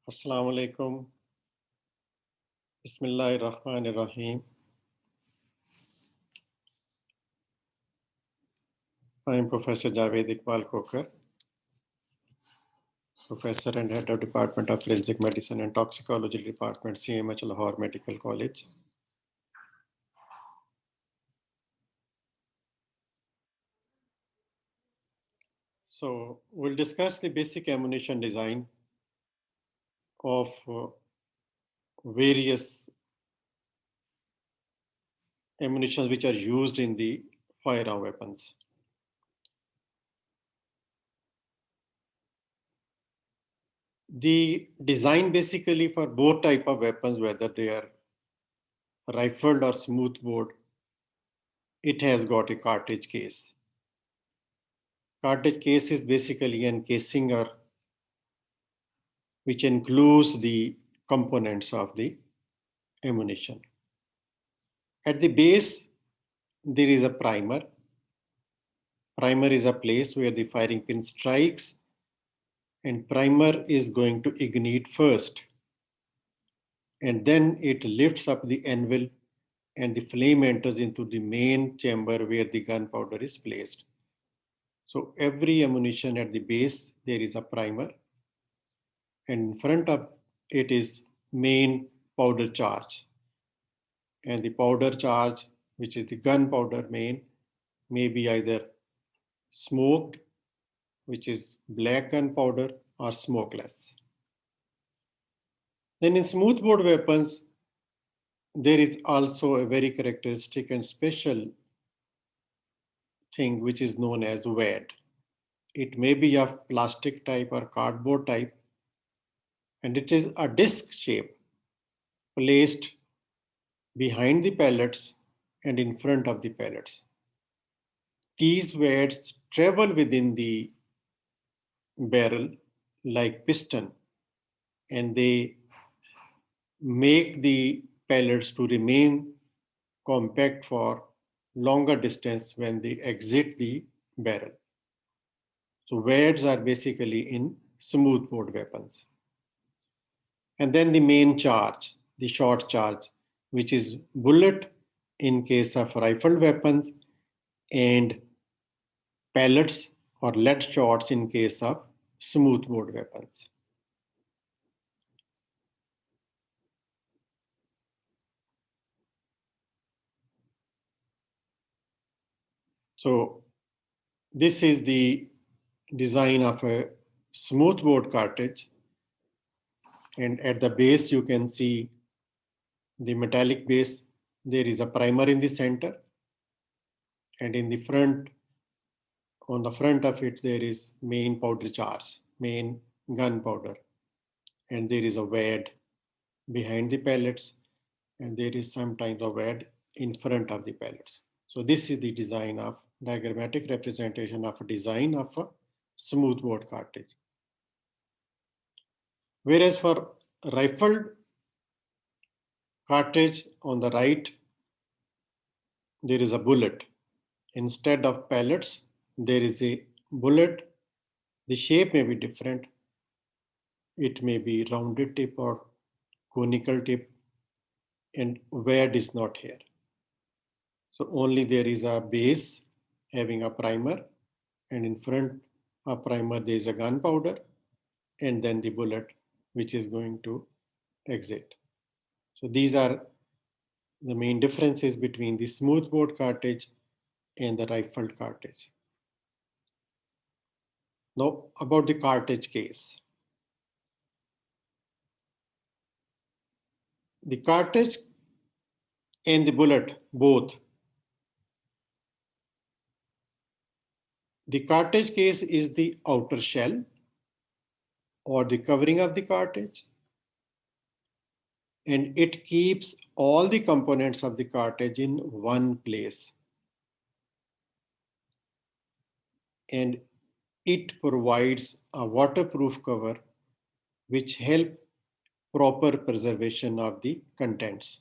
Assalamu alaikum. Bismillahirrahmanirrahim. I am Professor Javed Iqbal Kokar, Professor and Head of Department of Forensic Medicine and Toxicology Department, CMH Lahore Medical College. So we'll discuss the basic ammunition design of various ammunitions which are used in the firearm weapons. The design basically for both type of weapons, whether they are rifled or smoothbore, it has got a cartridge case. Cartridge case is basically an casing or which includes the components of the ammunition. At the base, there is a primer. Primer is a place where the firing pin strikes, and primer is going to ignite first. And then it lifts up the anvil and the flame enters into the main chamber where the gunpowder is placed. So every ammunition at the base, there is a primer. And in front of it is main powder charge. And the powder charge, which is the gunpowder main, may be either smoked, which is black gunpowder, or smokeless. Then in smoothbore weapons, there is also a very characteristic and special thing which is known as WAD. It may be of plastic type or cardboard type, and it is a disc shape placed behind the pellets and in front of the pellets. These WADs travel within the barrel like piston, and they make the pellets to remain compact for longer distance when they exit the barrel. So WADs are basically in smoothbore weapons. And then the main charge, the short charge, which is bullet in case of rifled weapons and pellets or lead shots in case of smoothbore weapons. So this is the design of a smoothbore cartridge. And at the base, you can see the metallic base. There is a primer in the center. And in the front, on the front of it, there is main powder charge, main gunpowder. And there is a WAD behind the pellets. And there is sometimes a WAD in front of the pellets. So this is the design of diagrammatic representation of a design of a smoothbore cartridge. Whereas for rifled cartridge on the right, there is a bullet. Instead of pellets, there is a bullet. The shape may be different. It may be rounded tip or conical tip, and WAD is not here. So only there is a base having a primer, and in front of primer there is a gunpowder, and then the bullet which is going to exit. So these are the main differences between the smoothbore cartridge and the rifled cartridge. Now about the cartridge case. The cartridge and the bullet, both. The cartridge case is the outer shell or the covering of the cartridge, and it keeps all the components of the cartridge in one place. And it provides a waterproof cover which help proper preservation of the contents.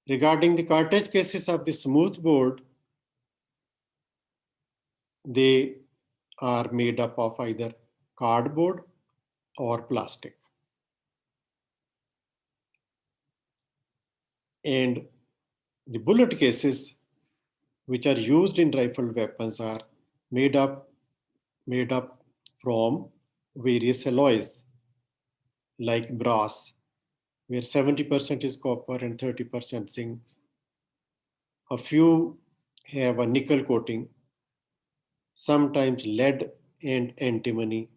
Regarding the cartridge cases of the smoothbore, they are made up of either cardboard or plastic. And the bullet cases which are used in rifle weapons are made up from various alloys like brass, where 70% is copper and 30% zinc. A few have a nickel coating, sometimes lead and antimony,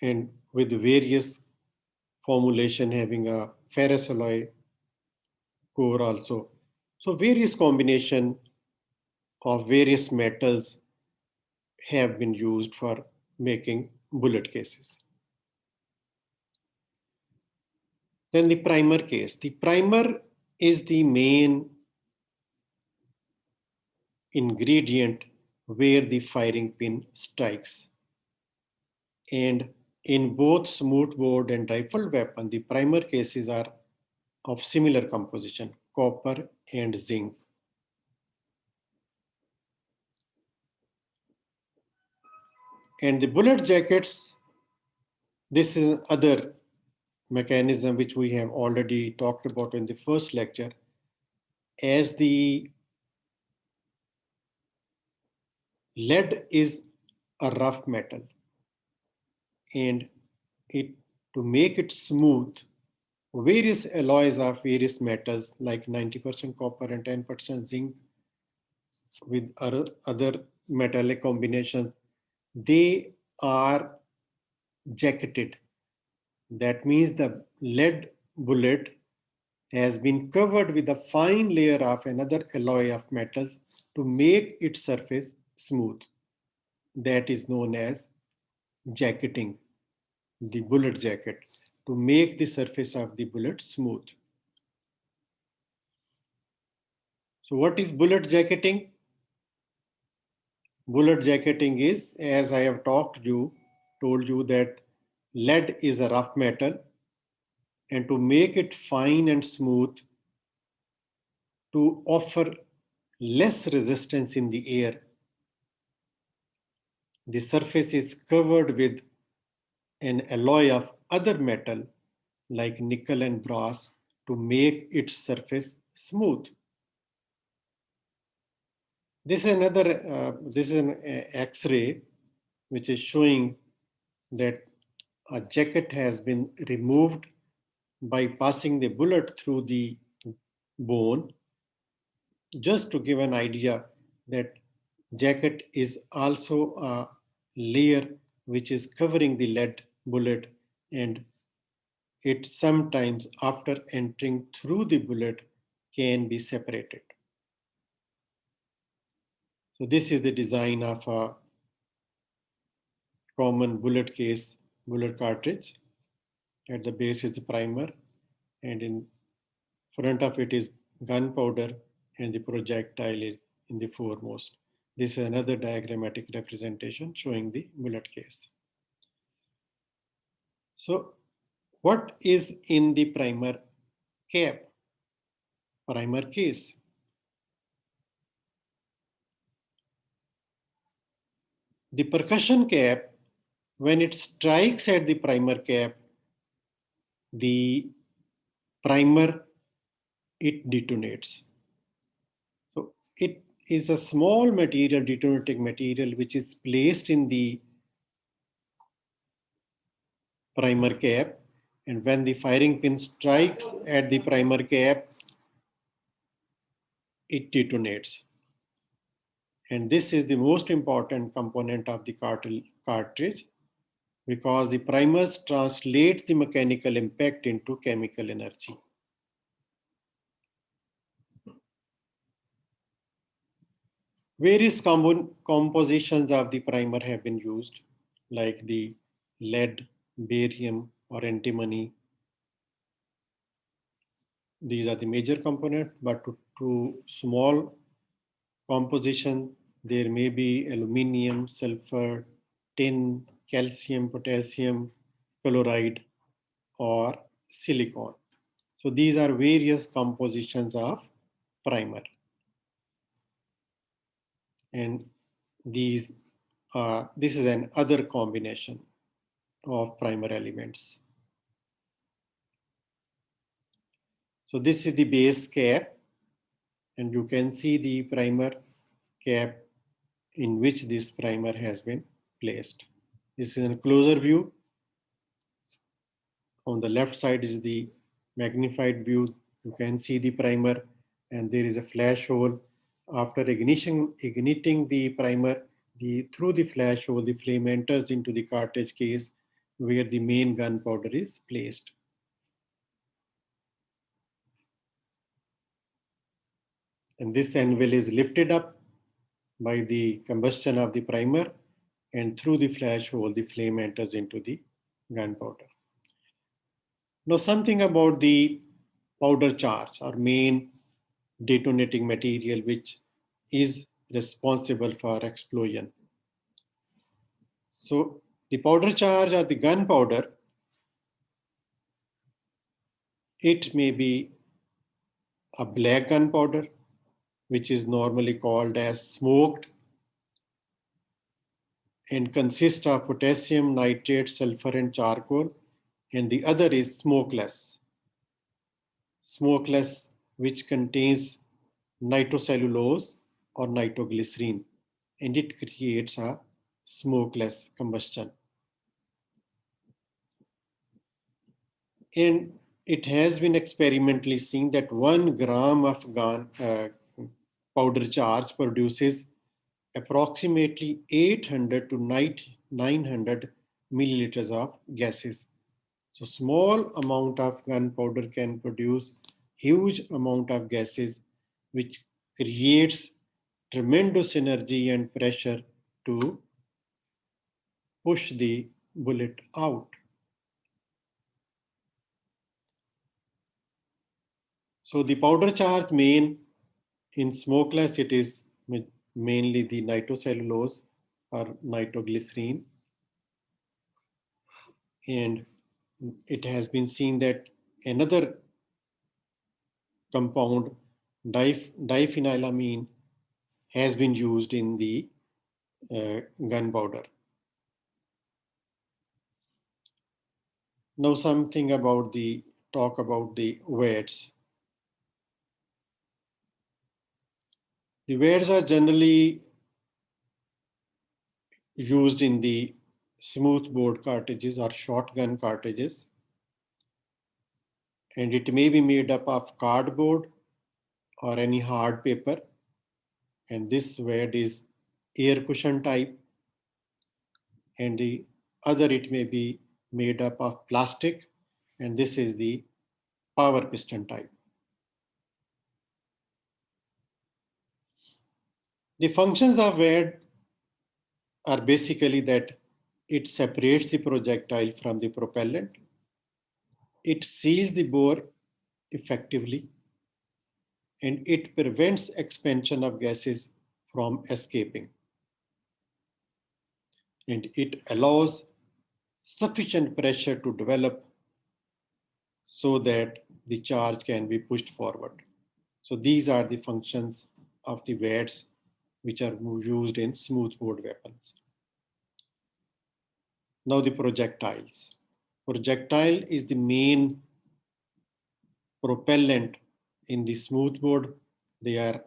and with various formulation having a ferrous alloy core also. So various combination of various metals have been used for making bullet cases. Then the primer case. The primer is the main ingredient where the firing pin strikes. And in both smoothbore and rifle weapon, the primer cases are of similar composition, copper and zinc. And the bullet jackets, this is other mechanism which we have already talked about in the first lecture. As the lead is a rough metal, and it to make it smooth, various alloys of various metals like 90% copper and 10% zinc with other metallic combinations, they are jacketed. That means the lead bullet has been covered with a fine layer of another alloy of metals to make its surface smooth. That is known as jacketing, the bullet jacket, to make the surface of the bullet smooth. So what is bullet jacketing? Bullet jacketing is, as I have told you that lead is a rough metal, and to make it fine and smooth, to offer less resistance in the air, the surface is covered with an alloy of other metal like nickel and brass to make its surface smooth. This is this is an X-ray which is showing that a jacket has been removed by passing the bullet through the bone, just to give an idea that jacket is also a layer which is covering the lead bullet, and it sometimes after entering through the bullet can be separated. So this is the design of a common bullet case, bullet cartridge. At the base is the primer, and in front of it is gunpowder, and the projectile is in the foremost. This is another diagrammatic representation showing the bullet case. So what is in the primer cap, primer case? The percussion cap, when it strikes at the primer cap, the primer, it detonates. So it is a small material, detonating material, which is placed in the primer cap, and when the firing pin strikes at the primer cap, it detonates. And this is the most important component of the cartridge, because the primers translate the mechanical impact into chemical energy. Various compositions of the primer have been used, like the lead, barium, or antimony. These are the major components, but to small composition, there may be aluminum, sulfur, tin, calcium, potassium, chloride, or silicon. So these are various compositions of primer. And these this is an other combination of primer elements. So this is the base cap, and you can see the primer cap in which this primer has been placed. This is a closer view. On the left side is the magnified view. You can see the primer, and there is a flash hole. After igniting the primer, through the flash hole, the flame enters into the cartridge case where the main gunpowder is placed. And this anvil is lifted up by the combustion of the primer, and through the flash hole, the flame enters into the gunpowder. Now, something about the powder charge, our main detonating material, which is responsible for explosion. So, the powder charge or the gunpowder, it may be a black gunpowder, which is normally called as smoked, and consists of potassium, nitrate, sulfur, and charcoal, and the other is smokeless. Smokeless, which contains nitrocellulose or nitroglycerin, and it creates a smokeless combustion. And it has been experimentally seen that 1 gram of powder charge produces approximately 800 to 900 milliliters of gases. So small amount of gunpowder can produce huge amount of gases, which creates tremendous energy and pressure to push the bullet out. So the powder charge in smokeless, it is mainly the nitrocellulose or nitroglycerin. And it has been seen that another compound, diphenylamine, has been used in the gunpowder. Now something about talk about the weights. The weights are generally used in the smoothbore cartridges or shotgun cartridges, and it may be made up of cardboard or any hard paper, and this weight is air cushion type, and the other it may be made up of plastic, and this is the power piston type. The functions of weight are basically that it separates the projectile from the propellant, it seals the bore effectively, and it prevents expansion of gases from escaping. And it allows sufficient pressure to develop so that the charge can be pushed forward. So these are the functions of the weights which are used in smoothbore weapons. Now the projectiles. Projectile is the main propellant in the smoothbore. They are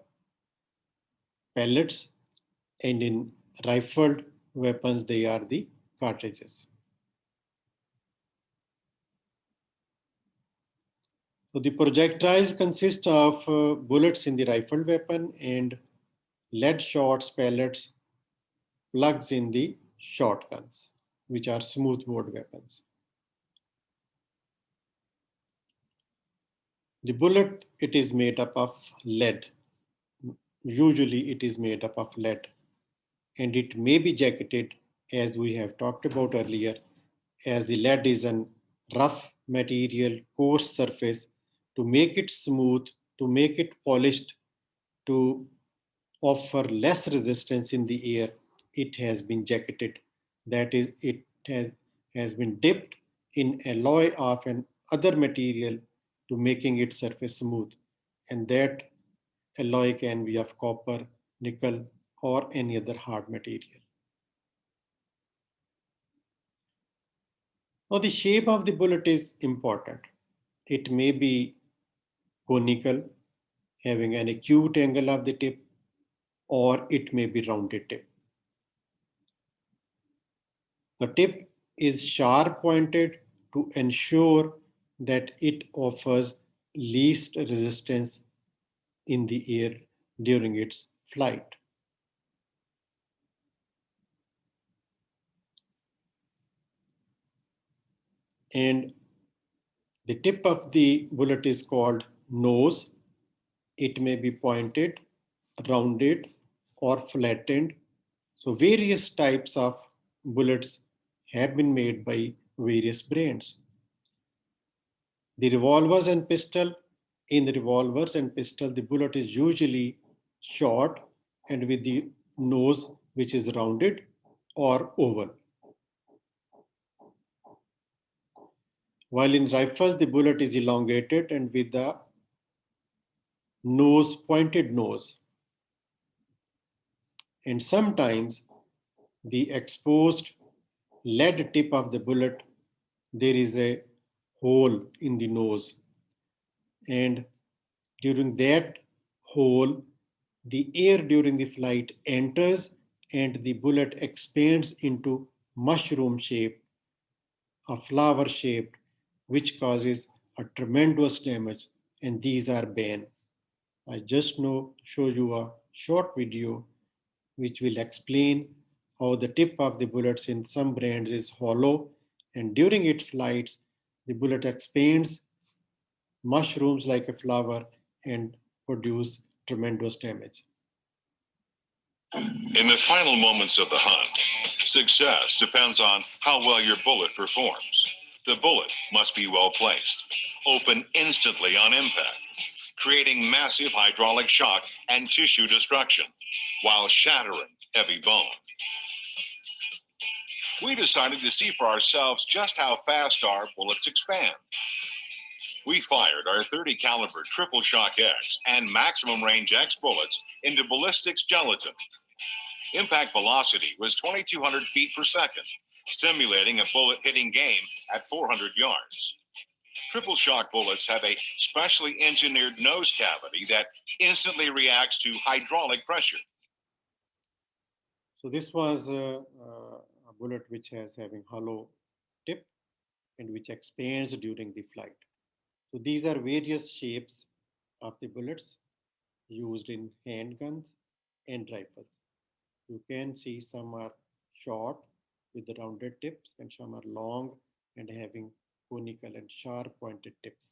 pellets, and in rifled weapons they are the cartridges. So the projectiles consist of bullets in the rifled weapon and lead shots, pellets, plugs in the shotguns, which are smoothbore weapons. The bullet, it is made up of lead. Usually it is made up of lead, and it may be jacketed, as we have talked about earlier, as the lead is a rough material, coarse surface. To make it smooth, to make it polished, to offer less resistance in the air, it has been jacketed. That is, it has been dipped in alloy of an other material to making its surface smooth. And that alloy can be of copper, nickel, or any other hard material. Now the shape of the bullet is important. It may be conical, having an acute angle of the tip, or it may be rounded tip. The tip is sharp pointed to ensure that it offers least resistance in the air during its flight. And the tip of the bullet is called nose. It may be pointed, rounded, or flattened. So various types of bullets have been made by various brands. The revolvers and pistol, in the revolvers and pistol, the bullet is usually short and with the nose which is rounded or oval. While in rifles, the bullet is elongated and with the nose, pointed nose. And sometimes the exposed lead tip of the bullet, there is a hole in the nose. And during that hole, the air during the flight enters and the bullet expands into mushroom shape, a flower shaped, which causes a tremendous damage. And these are banned. I just now show you a short video which will explain how the tip of the bullets in some brands is hollow, and during its flights, the bullet expands, mushrooms like a flower, and produce tremendous damage. In the final moments of the hunt, success depends on how well your bullet performs. The bullet must be well placed, open instantly on impact, creating massive hydraulic shock and tissue destruction, while shattering heavy bone. We decided to see for ourselves just how fast our bullets expand. We fired our .30 caliber Triple Shock X and Maximum Range X bullets into ballistics gelatin. Impact velocity was 2,200 feet per second, simulating a bullet hitting game at 400 yards. Triple shock bullets have a specially engineered nose cavity that instantly reacts to hydraulic pressure. So this was a bullet which has having hollow tip and which expands during the flight. So these are various shapes of the bullets used in handguns and rifles. You can see some are short with the rounded tips and some are long and having conical and sharp pointed tips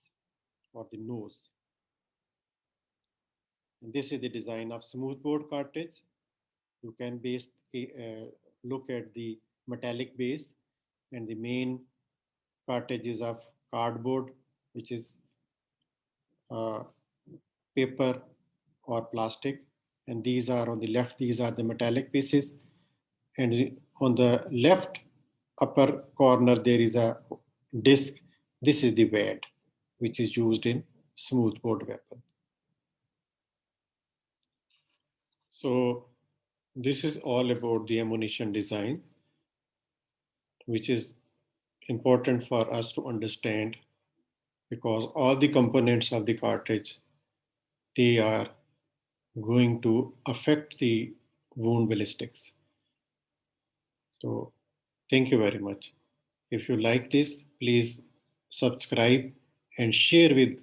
or the nose. And this is the design of smoothbore cartridge. You can look at the metallic base and the main cartridge is of cardboard, which is uh, paper or plastic. And these are on the left, these are the metallic pieces. And on the left upper corner, there is a disc. This is the WAD, which is used in smoothbore weapon. So this is all about the ammunition design, which is important for us to understand because all the components of the cartridge, they are going to affect the wound ballistics. So thank you very much. If you like this, please subscribe and share with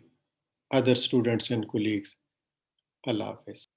other students and colleagues. Allah Hafiz.